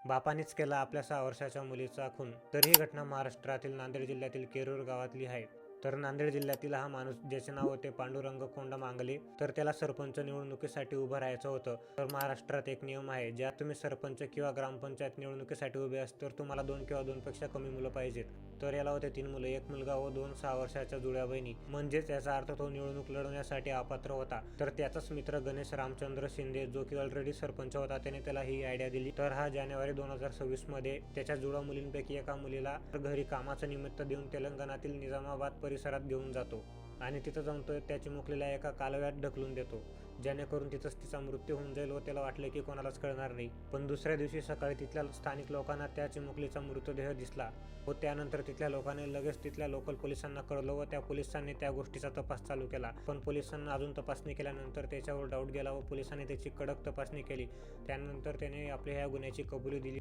बापानेच केला आपल्या 6 वर्षाच्या मुलीचा खून. तर ही घटना महाराष्ट्रातील नांदेड जिल्ह्यातील केरूर गावातली आहे. तर नांदेड जिल्ह्यातील हा माणूस ज्याचे नाव होते पांडुरंग कोंडा मांगले, तर त्याला सरपंच निवडणुकीसाठी उभं राहायचं होतं. तर महाराष्ट्रात एक नियम आहे, ज्या तुम्ही सरपंच किंवा ग्रामपंचायत निवडणुकीसाठी उभे असता तर तुम्हाला 2 किंवा 2 पेक्षा कमी मुलं पाहिजेत. तर याला होते 3 मुलं, 1 मुलगा व 2 6 वर्षाच्या जुळ्या बहिणी. म्हणजेच याचा अर्थ तो निवडणूक लढवण्यासाठी अपात्र होता. तर त्याचाच मित्र गणेश रामचंद्र शिंदे, जो की ऑलरेडी सरपंच होता, त्याने त्याला ही आयडिया दिली. तर हा जानेवारी 2026 मध्ये त्याच्या जुळ्या मुलींपैकी एका मुलीला घरी कामाचं निमित्त देऊन तेलंगणातील निजामाबाद परिसरात घेऊन जातो आणि तिथं जाऊन तो त्याची मुकलेल्या एका कालव्यात ढकलून देतो, जेणेकरून तिथंच तिचा मृत्यू होऊन जाईल व त्याला वाटले की कोणालाच कळणार नाही. पण दुसऱ्या दिवशी सकाळी तिथल्या स्थानिक लोकांना त्या चिमुकलीचा मृतदेह दिसला व त्यानंतर तिथल्या लोकांनी लगेच तिथल्या लोकल पोलिसांना कळवलं व त्या पोलिसांनी त्या गोष्टीचा तपास चालू केला. पण पोलिसांना अजून तपासणी केल्यानंतर त्याच्यावर डाऊट गेला व पोलिसांनी त्याची कडक तपासणी केली. त्यानंतर त्याने आपल्या ह्या गुन्ह्याची कबुली दिली